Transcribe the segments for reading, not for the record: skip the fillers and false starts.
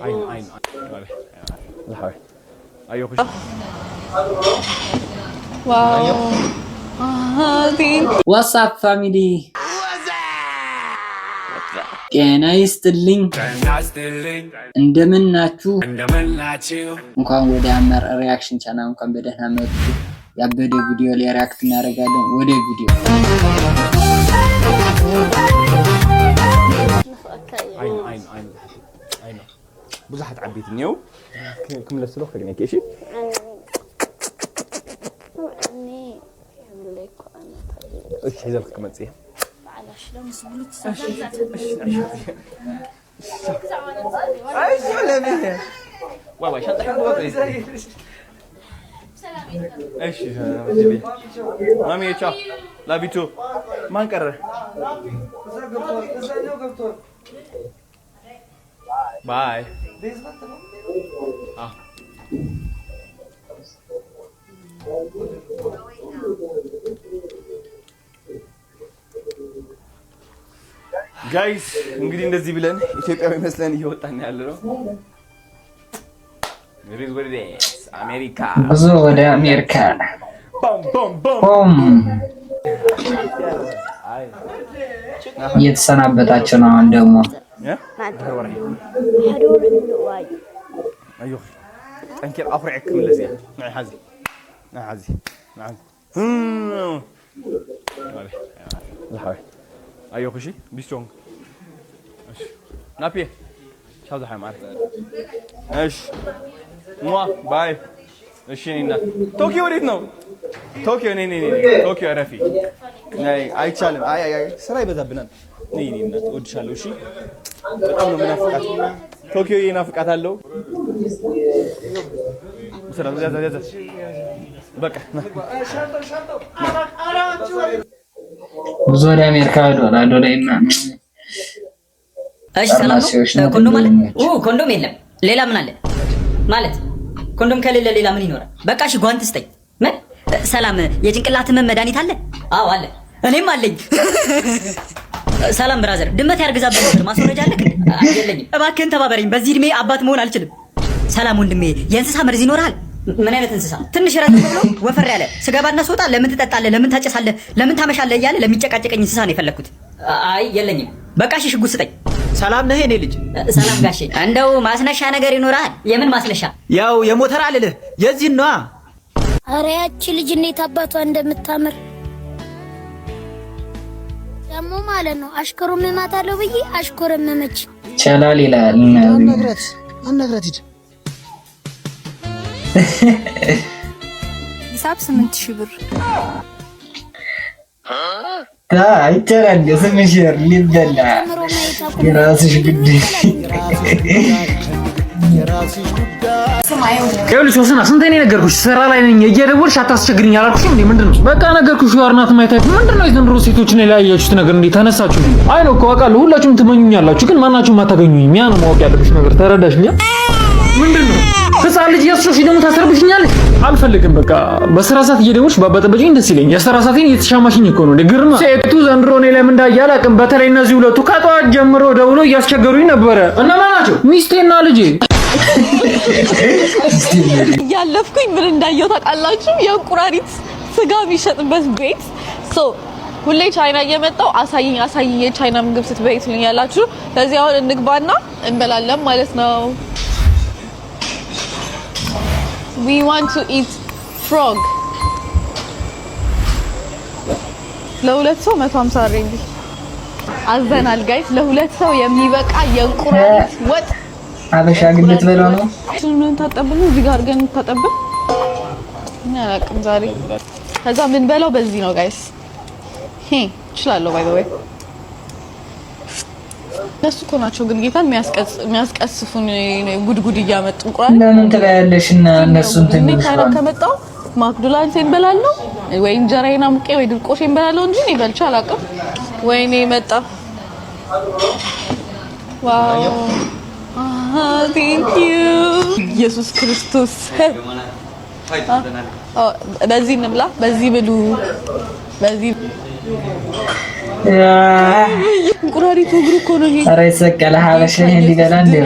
عين الحوي ايوه خش واو واتساب فاميلي ጤና ይስጥልኝ እንደምን ናችሁ እንኳን ወደ አመር ሪአክሽን ቻናል እንኳን በደህና መጡ ያበደ ቪዲዮ ላይ ሪአክት እናደርጋለን ወደ ቪዲዮ عين بزحت عبيت نيو كم لسلو خلينا كيشي ايش حزلك كمان تسيه ايش ولا بيه والله شنطه حلوه ايش جيبي مامي تشا لا بيتو ما نقرر باي ጋይስ እንግዲህ እንደዚህ ብለን ኢትዮጵያዊ መስለን እየወጣን ያለው ሪዝ ወደ አሜሪካ ብዙ ወደ አሜሪካ ቦም ቦም ቦም እየተሰናበታቸው ነው እንደሞ ايوه انكر افرعك من لزيه معي حزي نعم الحوي ايوه خشي بيستونج ايش نابي شاو ده معك ايش موا باي ايش هنا طوكيو وريت نو طوكيو ني طوكيو عرفي ناي اي تشالم اي سراي بذبنا ني ودشالو እሺ በጣም ነው ምናፍቃት ቶኪዮ ይናፍቃታለሁ ሰላም ያዛ በቃ ብዙ ወደ አሜሪካ ዶላር እሺ ሰላም ኮንዶም አለ ኮንዶም የለም ሌላ ምን አለ ማለት ኮንዶም ከሌለ ሌላ ምን ይኖራል በቃ እሺ ጓንት ስጠኝ ምን ሰላም የጭንቅላት መድኃኒት አለ አዎ አለ እኔም አለኝ ሰላም ብራዘር ድመት ያርግዛበት ነበር ማስወረጃ አለክ አይደለኝም እባክህን ተባበረኝ በዚህ እድሜ አባት መሆን አልችልም ሰላም ወንድሜ የእንስሳ መርዝ ይኖራል ምን አይነት እንስሳ ትንሽ ረጥ ብሎ ወፈር ያለ ስጋባና ሶጣ ለምን ትጠጣለህ ለምን ታጨሳለህ ለምን ታመሻለህ እያለ ለሚጨቃጨቀኝ እንስሳ ነው የፈለኩት አይ የለኝም በቃ እሺ ሽጉጥ ስጠኝ ሰላም ነህ እኔ ልጅ ሰላም ጋሼ እንደው ማስነሻ ነገር ይኖራል የምን ማስነሻ ያው የሞተር አልልህ የዚህ ነው አረ ያቺ ልጅ እንዴት አባቷ እንደምታምር ደሞ ማለት ነው አሽከሩም ማታለው ብዬ አሽኮረመመች ቻላል ይላል አነግራት ሂድ ሂሳብ 8000 ብር አይተራንደ ስምሽር ሊበላ የራስሽ ጉዳይ ይኸውልሽ ወሰና ስንት እኔ ነገርኩሽ ስራ ላይ ነኝ እየደወልሽ አታስቸግሪኝ አላልኩሽም እንዴ ምንድነው በቃ ነገርኩሽ ዋርናት ማይታይ ምንድነው የዘንድሮ ሴቶችን ላይ ያያችሁት ነገር እንዴ ተነሳችሁ አይ ነው እኮ አውቃለሁ ሁላችሁም ትመኙኛላችሁ ግን ማናችሁም አታገኙኝም ያ ነው ማወቅ ያለብሽ ነገር ተረዳሽኛ ምንድነው ህፃን ልጅ ያስሾሽ ደግሞ ታሰርብሽኛለሽ አልፈልግም በቃ በስራ ሰዓት እየደወልሽ ባባጠበጭኝ ደስ ይለኝ የስራ ሰዓቴን እየተሻማሽኝ እኮ ነው ግርማ ሴቱ ዘንድሮ እኔ ለምን እንዳያለ አቅም በተለይ እነዚህ ሁለቱ ከጧት ጀምሮ ደውሎ እያስቸገሩኝ ነበረ እነማን ናቸው ሚስቴና ልጄ ያለፍኩኝ ምን እንዳየው ታውቃላችሁ የእንቁራሪት ስጋ የሚሸጥበት ቤት ሁሌ ቻይና እየመጣው አሳይኝ የቻይና ምግብ ስትበይ ትሉኛላችሁ ስለዚህ አሁን እንግባና እንበላለን ማለት ነው we want to eat frog ለሁለት ሰው 150 ሬንዲ አዘናል ጋይስ ለሁለት ሰው የሚበቃ የእንቁራሪት ወጥ አበሻ ግን ልትበላው ነው ምን ታጠብሉ እዚህ ጋር ግን ታጠብ እና አላቅም ዛሬ ከዛ ምን በላው በዚህ ነው ጋይስ ይችላል ባይ ዘ ወይ እነሱ እኮ ናቸው ግን ጌታን የሚያስቀስፉን ጉድጉድ እያመጡ እንቁራሪት ለምን ትበያለሽና እነሱን ትንሽ ከመጣው ማክዶናልድስ እንበላለሁ ወይ እንጀራዬና ሙቄ ወይ ድርቆሽ እንበላለሁ እንጂ እኔ በልቼ አላውቅም ወይኔ መጣ ዋው thank you ኢየሱስ ክርስቶስ በዚህ እንብላ በዚህ ብሉ በዚህ እንቁራሪቱ እግሩ እኮ ነው ይሄ ኧረ ይሰቀለ ሀበሻ እንዲበላ እንደ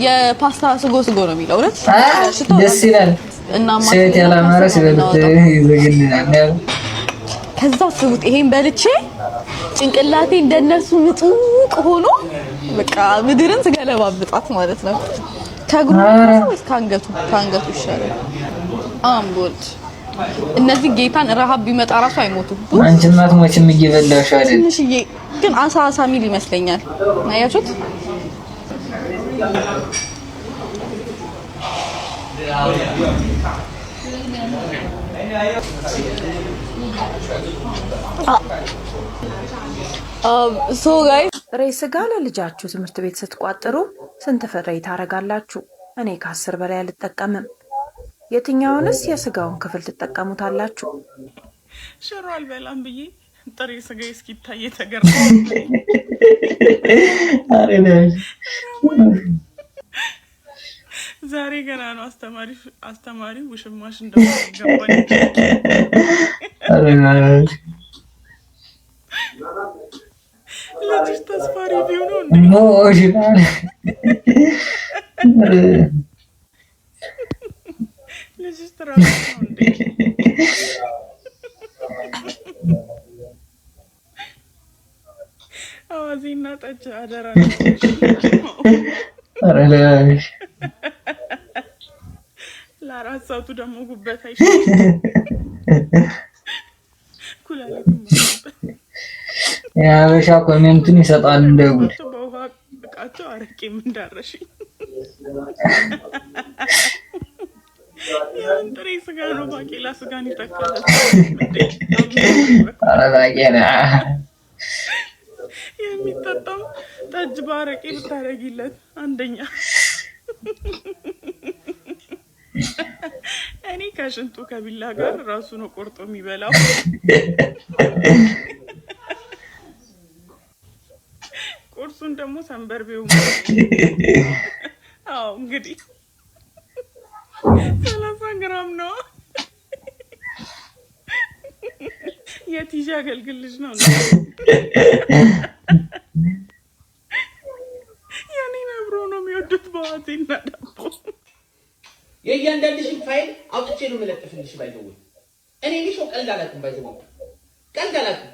የፓስታ ስጎ ነው የሚለው እውነት ደስ ይላል እና ሴት ያላማረ ሲበልጥ ይዘግናል ከዛ ስቡት ይሄን በልቼ ጭንቅላቴ እንደነሱ ምጡቅ ሆኖ በቃ ምድርን ስገለባብጣት ማለት ነው ከግሩ ወይስ ካንገቱ ይሻላል አምቦት እነዚህ ጌታን ረሃብ ቢመጣ ራሱ አይሞቱም አንቺማ አትሞችም እየበላሽ አይደል ትንሽዬ ግን አሳ ሚል ይመስለኛል አያችሁት ሶ ጋይስ ጥሬ ስጋ ለልጃችሁ ትምህርት ቤት ስትቋጥሩ ስንት ፍሬ ታረጋላችሁ? እኔ ከ10 በላይ አልጠቀምም። የትኛውንስ የስጋውን ክፍል ትጠቀሙታላችሁ? ሽሮ አልበላም ብዬ ጥሬ ስጋ እስኪታይ ተገርሞ ዛሬ ገና ነው አስተማሪ ውሽማሽ እንደማይገባኝ ልጅሽ ተስፋሪ ቢሆኑ ልጅሽ ትራስ ነው እንዴ አዋዜና ጠጅ አደራ ለአራት ሰዓቱ ደግሞ ጉበት አይሻልም ኩላሊት ያበሻ ኮሜንቱን ይሰጣል እንደጉድ በውሃ እቃቸው አረቄም እንዳረሽኝ ያን ጥሬ ስጋ ነው ባቄላ ስጋን ይተካል ባቄላ የሚጠጣው ጠጅ ባረቄ ብታረጊለት አንደኛ እኔ ከሽንቱ ከቢላ ጋር ራሱ ነው ቆርጦ የሚበላው ቁርሱን ደግሞ ሰንበርቤው አዎ እንግዲህ 30 ግራም ነው የቲጂ አገልግልሽ ነው ያኔ ነብሮ ነው የሚወዱት በዋቴና ዳቦ የእያንዳንድሽን ፋይል አውጥቼ ነው መለጥፍልሽ ባይዘው እኔ ልሽው ቀልድ አላውቅም ባይዘው ቀልድ አላውቅም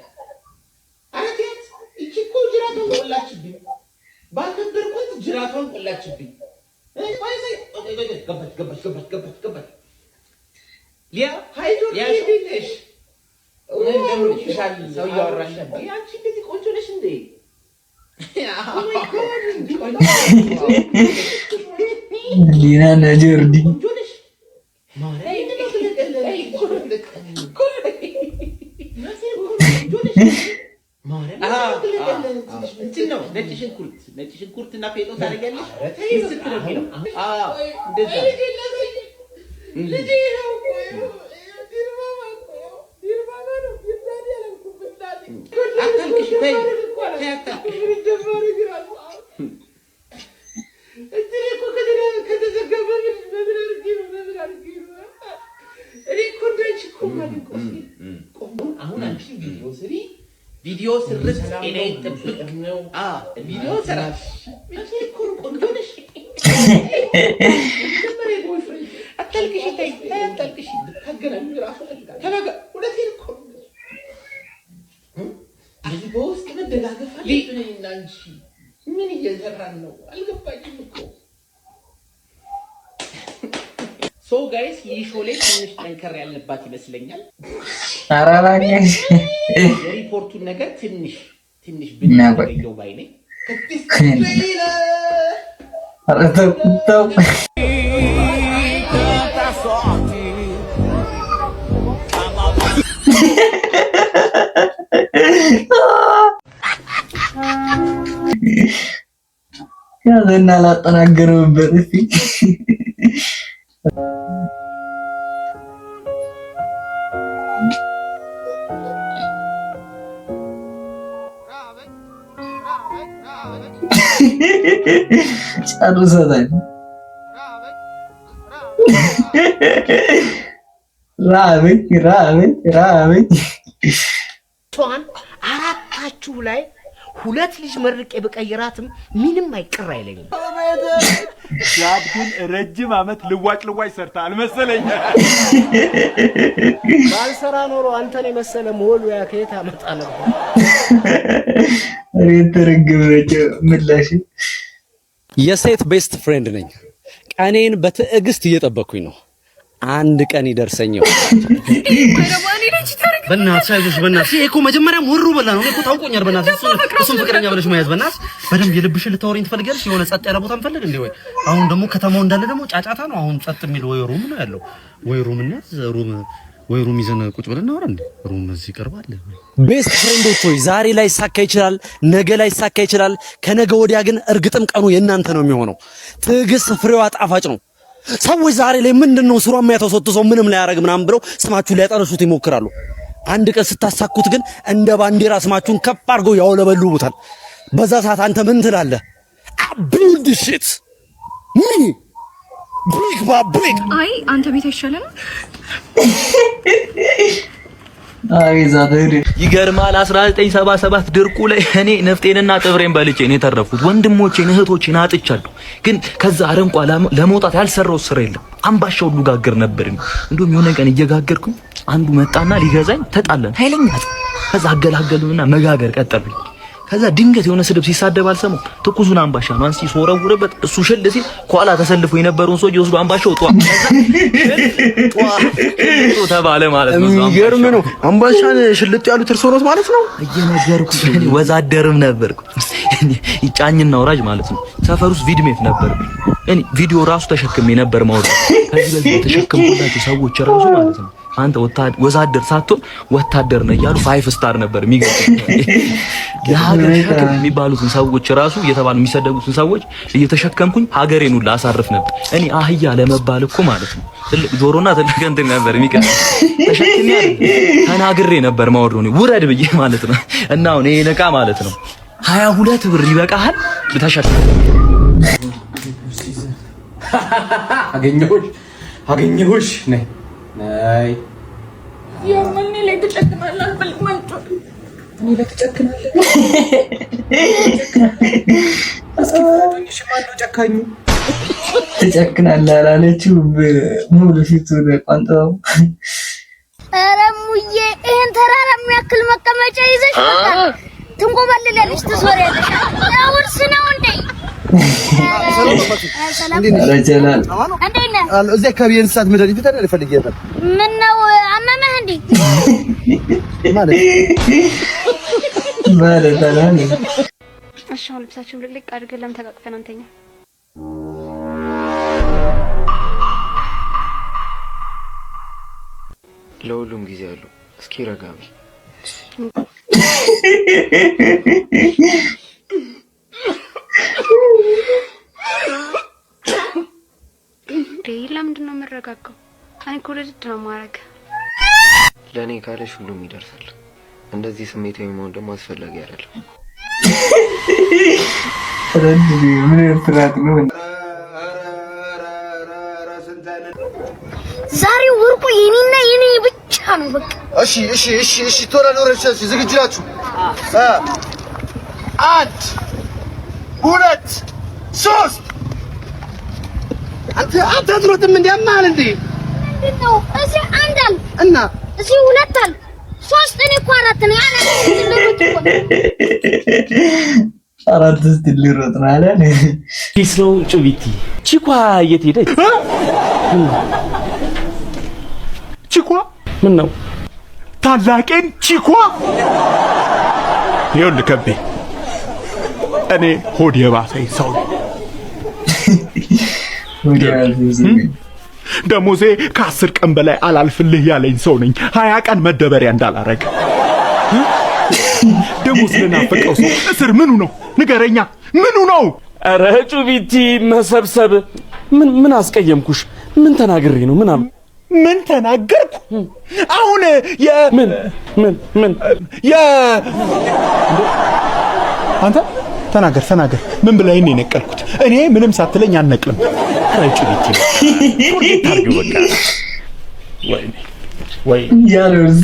አረቴት እቺ እኮ ጅራቷን ቆላችብኝ ባከበርኩት ጅራቷን ቆላችብኝ ባይዘይ ገባች ሊያ ሃይዶ ሊያሽ ምን ደምሮ ይሻል ሰው ያወራሽ ነበር ያቺ እንዴት ቆንጆ ነሽ እንዴ ሊና ነጀርዲ ነጭ ሽንኩርትና ፔጦ ታደርጊያለሽ ስትረጊ ነው እንደዛ አታልቅሽ በይ ቪዲዮ ስርስ እኔ ጥብቅ ነው ቪዲዮ ሰራሽ ቆንጆነሽ አታልቅሽ አታልቅሽ ታገናኙ ራሱ ተናጋ ሁለቴን እኮ እዚህ በውስጥ መደጋገፍ አለብንና እንጂ ምን እየሰራን ነው አልገባኝም እኮ ሶ ጋይስ ይሾሌ ትንሽ ጠንከር ያለባት ይመስለኛል አራባጋሽ የሪፖርቱን ነገር ትንሽ ብንነግረው ባይኔ አረተው ያዘና ላጠናገረውበት እስቲ ጨርሰታል ራበኝ ቷን አራታችሁ ላይ ሁለት ልጅ መርቄ በቀይራትም ምንም አይቀር አይለኝም ያብዱን ረጅም ዓመት ልዋጭ ሰርታል መሰለኝ። ባልሰራ ኖሮ አንተን የመሰለ ሞልያ ከየት አመጣ ነበር? እኔ ተረግበች ምላሽ የሴት ቤስት ፍሬንድ ነኝ። ቀኔን በትዕግስት እየጠበኩኝ ነው። አንድ ቀን ይደርሰኛል። በእናትሽ አይዞሽ በእናትሽ። ይሄ እኮ መጀመሪያም ወሩ በላ ነው እኮ ታውቆኛል። በእናትሽ እሱን ፍቅረኛ ብለሽ መያዝ በእናትሽ በደንብ የልብሽን ልታወሪኝ ትፈልጊያለሽ? የሆነ ጸጥ ያለ ቦታ እንፈልግ እንዴ? ወይ አሁን ደግሞ ከተማው እንዳለ ደግሞ ጫጫታ ነው። አሁን ጸጥ የሚል ወይ ሩም ነው ያለው። ወይ ሩም ይዘን ቁጭ ብለን እናወራ እንዴ? ሩም እዚህ ይቀርባል። ቤስት ፍሬንዶች ሆይ ዛሬ ላይ ሳካ ይችላል፣ ነገ ላይ ሳካ ይችላል፣ ከነገ ወዲያ ግን እርግጥም ቀኑ የእናንተ ነው የሚሆነው። ትዕግስት ፍሬዋ ጣፋጭ ነው። ሰዎች ዛሬ ላይ ምንድነው ስሯ የሚያተሰጥሰው ምንም ላይ ያረግ ምናምን ብለው ስማችሁ ሊያጠርሱት ይሞክራሉ። አንድ ቀን ስታሳኩት ግን እንደ ባንዲራ ስማችሁን ከፍ አድርገው ያውለበልቡታል። በዛ ሰዓት አንተ ምን ትላለህ? ቢልድ ሺት ሚ ብሪክ ባብሪክ። አይ አንተ ቤት አይሻልም? አይ ዛሬ ይገርማል። 1977 ድርቁ ላይ እኔ ነፍጤንና ጥብሬን በልጬ ነው የተረፍኩት። ወንድሞቼን እህቶቼን አጥቻለሁ። ግን ከዛ አረንቋ ለመውጣት ያልሰራው ስራ የለም። አምባሻው ሁሉ ጋገር ነበር። እንደውም የሆነ ቀን እየጋገርኩኝ አንዱ መጣና ሊገዛኝ ተጣለን። ኃይለኛ ከዛ አገላገሉና መጋገር ቀጠሉኝ። ከዛ ድንገት የሆነ ስድብ ሲሳደብ አልሰማው። ትኩሱን አምባሻ ነው አንሲ ሶረውረበት እሱ ሽል ሲል ኳላ ተሰልፎ የነበረውን ሰው ይወስዱ አምባሻው ጧ ተባለ ማለት ነው። የሚገርም ነው። አምባሻን ሽልጥ ያሉት እርሶ ነው ማለት ነው። እየነገርኩት እኔ ወዛደርም ነበርኩ። ይጫኝና ወራጅ ማለት ነው። ሰፈር ውስጥ ቪድሜት ነበርብኝ። እኔ ቪዲዮ ራሱ ተሸክሜ ነበር ማውጣት። ከዚህ በፊት ተሸክምኩላችሁ ሰዎች ራሱ ማለት ነው አንተ ወዛደር ሳትሆን ወታደር ነህ እያሉ 5 ስታር ነበር የሚገርም። የሀገር ሸክም የሚባሉትን ሰዎች ራሱ እየተባሉ የሚሰደቡትን ሰዎች እየተሸከምኩኝ ሀገሬን ሁሉ አሳርፍ ነበር። እኔ አህያ ለመባል እኮ ማለት ነው ትልቅ ጆሮና ትልቅ እንትን ነበር የሚቀር ተሸክሜ ተናግሬ ነበር ማወርዶ ነው ውረድ ብዬ ማለት ነው። እና አሁን ይሄ ነቃ ማለት ነው 22 ብር ይበቃሃል ብታሸክም። አገኘሁሽ ነይ ናይ የማን ላይ ተጨክናለህ? በልማንቶ እኔ ላይ ተጨክናለህ? እስኪ ማን ነው ጨካኙ? ተጨክናለህ አላለችው ሙሉ ፊቱን ቋንጣው። ኧረ ሙዬ ይሄን ተራራ የሚያክል መቀመጫ ይዘሽ ትንቆበልላለሽ፣ ትዞሪያለሽ። አውርስ ነው እንዴ? ረጀላል እዚህ አካባቢ የእንስሳት መድኃኒት ተደረገ ፈልጌ ነበር። ምን ነው አመመህ እንዴ? ማለት አላለ። እሺ አሁን ልብሳችሁን ልቅልቅ አድርገን ለምን ተቃቅፈን አንተኛ? ለሁሉም ጊዜ አለው። እስኪ ረጋቢ ለምንድን ነው የምረጋጋው? እኔ እኮ ለድድ ነው ማረግ። ለኔ ካለሽ ሁሉም ይደርሳል። እንደዚህ ስሜታዊ መሆን ደግሞ አስፈላጊ አይደለም። ምን ፍራት ነው? ዛሬ ወርቁ የኔና የኔ ብቻ ነው በቃ። እሺ ቶሎ ነው ረሻሽ ዝግጁ ናችሁ? 1 2 3 አንተ አትሮጥም እንዴ? አማል እንዴ? ምንድነው? እዚህ አንድ አለ እና እዚህ 2 አለ 3 እኔ እኮ 4 ነኝ። አራት ስትልሮጥ ነው አለ ኪስለው ጭቢቲ ቺኳ የት ሄደች? ቺኳ ምን ነው? ታላቄን ቺኳ ይኸውልህ ከቤ እኔ ሆድ የባሰኝ ሰው ደሞዜ ከ10 ቀን በላይ አላልፍልህ ያለኝ ሰው ነኝ። 20 ቀን መደበሪያ እንዳላረግ ደሞዝ ለናፈቀው ሰው እስር ምኑ ነው ንገረኛ? ምኑ ነው? ኧረ ጩቢቲ መሰብሰብ ምን አስቀየምኩሽ? ምን ተናግሬ ነው? ምን ተናገርኩ? አሁን አንተ ተናገር። ምን ብለህ ነው የነቀልኩት? እኔ ምንም ሳትለኝ አልነቅልም። አራጭ ልጅ ታርጉ በቃ ወይ ያሉዝ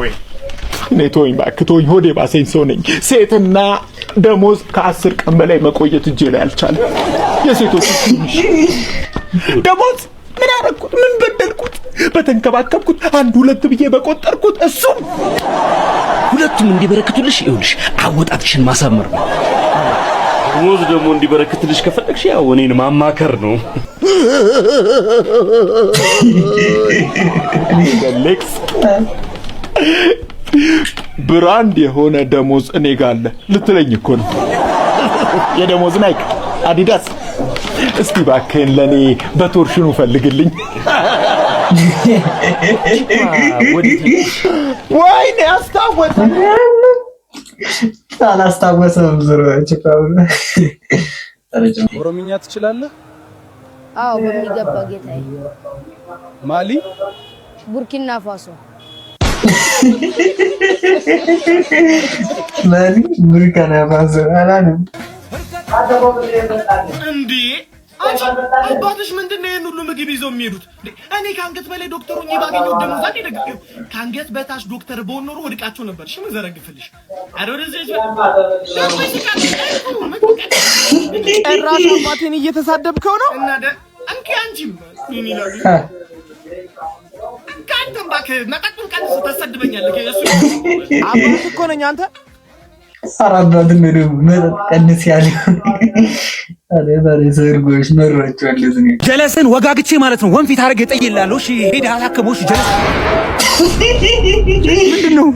ወይ እኔ ተወኝ እባክህ ተወኝ። ሆዴ ባሰኝ ሰው ነኝ። ሴትና ደሞዝ ከ10 ቀን በላይ መቆየት እጄ ላይ አልቻለም። የሴቶች ደሞዝ ምን አደረኩት? ምን በደልኩት? በተንከባከብኩት 1-2 ብዬ በቆጠርኩት እሱም ሁለቱም እንዲበረክቱልሽ ይኸውልሽ አወጣጥሽን ማሳመር ነው። ደሞዝ ደግሞ እንዲበረክትልሽ ከፈለግሽ ያው እኔን ማማከር ነው። ሌክስ ብራንድ የሆነ ደሞዝ እኔ ጋር አለ ልትለኝ እኮ ነው። የደሞዝ ናይክ አዲዳስ እስቲ እባክህን ለኔ በቶርሽኑ ፈልግልኝ። ወይኔ አስታወሰኝ። አላስታወሰም ዝሮች ፓውል ኦሮምኛ ትችላለህ? አዎ በሚገባ ጌታዬ። ማሊ፣ ቡርኪና ፋሶ። ማሊ፣ ቡርኪና ፋሶ አላለም እንዴ? አባትሽ ምንድነው ይሄን ሁሉ ምግብ ይዘው የሚሄዱት? እኔ ከአንገት በላይ ዶክተሩን ባገኘው ደሞዝ አንዴ ደግፍ ከአንገት በታች ዶክተር በሆን ኖሮ ወድቃቸው ነበር። እሺ ምን ዘረግፍልሽ? አረ ወደዚህ ጭራሽ አባቴን እየተሳደብከው ነው? እና አንቺ አንቺም ምን ይላል? አንተም እባክህ መጠጡን ቀንስ፣ ተሰድበኛለህ። እሱ አባት እኮ ነኝ አንተ አራባት ነው መጠጥ ቀንስ ያለው አለ ዘርጎሽ መሯቸው እንደዚህ ነው። ጀለስን ወጋግቼ ማለት ነው ወንፊት አረግ እጠይላለሁ። እሺ ሄዳ አታከሞሽ ጀለስ ምንድነው?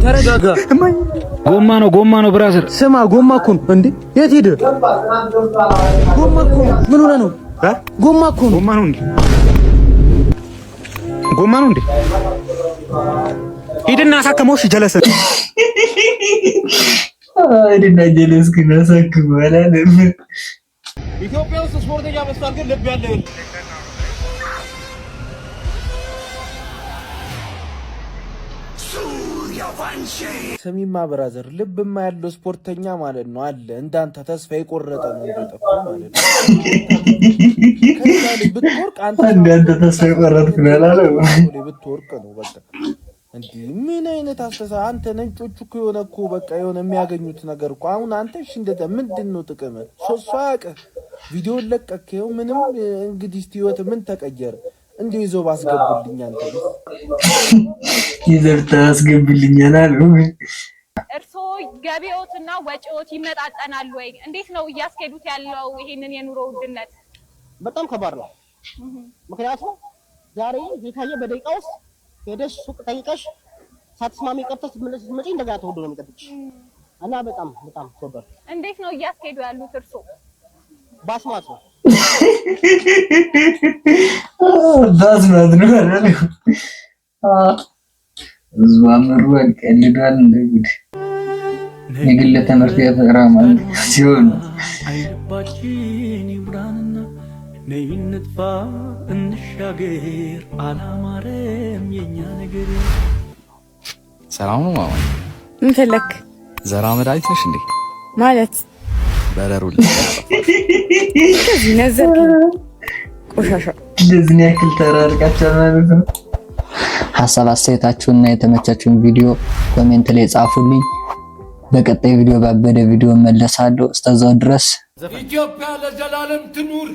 ተረጋጋ። ጎማ ነው ብራዘር። ስማ ጎማ እኮ ነው እንዴ? የት ሄደ? ጎማ እኮ ምን ሆነ ነው? ጎማ እኮ ነው። ጎማ ነው እንዴ? ጎማ ነው እንዴ? ሄድና አሳከሞሽ ጀለስ አይደና ጀለስ ግን አሳክሞ አላለም። ኢትዮጵያ ውስጥ ስፖርተኛ መስሏል፣ ግን ልብ ያለው ሰሚማ ብራዘር ልብማ ያለው ስፖርተኛ ማለት ነው አለ እንዳንተ ተስፋ የቆረጠ ነው እንደጠፋ ማለት ነው። ከዛ ብትወርቅ አንተ እንዳንተ ተስፋ የቆረጥክ ነው አላለም። ብትወርቅ ነው በቃ እንዴ ምን አይነት አስተሳ አንተ ነጮቹ እኮ የሆነ እኮ በቃ የሆነ የሚያገኙት ነገር እኮ አሁን አንተ እሺ እንደዛ ምንድነው ጥቅም? ሶስት ያቀ ቪዲዮ ለቀቀው ምንም እንግዲህ እስቲ ህይወት ምን ተቀየረ? እንዴው ይዘው ባስገቡልኝ አንተ ይዘው ታስገቡልኝ አላሉ። እርሶ ገቢዎትና ወጪዎት ይመጣጠናል ወይ? እንዴት ነው እያስኬዱት ያለው ይሄንን የኑሮ ውድነት? በጣም ከባድ ነው። ምክንያቱም ዛሬ የታየ በደቂቃ ውስጥ ሄደሽ ሱቅ ጠይቀሽ ሳትስማሚ ቀርተሽ ስትመጪ እንደገና ተወዶ ነው የሚጠብቅሽ እና በጣም ከባድ። እንዴት ነው እያስኬዱ ያሉት እርሶ? ባስማት ነው ባስማት ነው አይደል? ዝዋምሩን ቀልዷል እንደ ጉድ የግል ትምህርት ቤት ራማን ሲሆን አይባችን ይብራንና ነይንጥፋ እንሻገር አላማረም የኛ ነገር። ሰላም ነው ማማ። ምን ፈለክ? ዘራ መድኃኒት ነሽ እንዴ? ማለት በረሩል ከዚህ ነዘር ቆሻሻ እንደዚህ ያክል ተራርቃችሁ ማለት ነው። ሐሳብ አስተያየታችሁንና የተመቻችሁን ቪዲዮ ኮሜንት ላይ ጻፉልኝ። በቀጣይ ቪዲዮ ባበደ ቪዲዮ መለሳለሁ። እስከዛው ድረስ ኢትዮጵያ ለዘላለም ትኑር።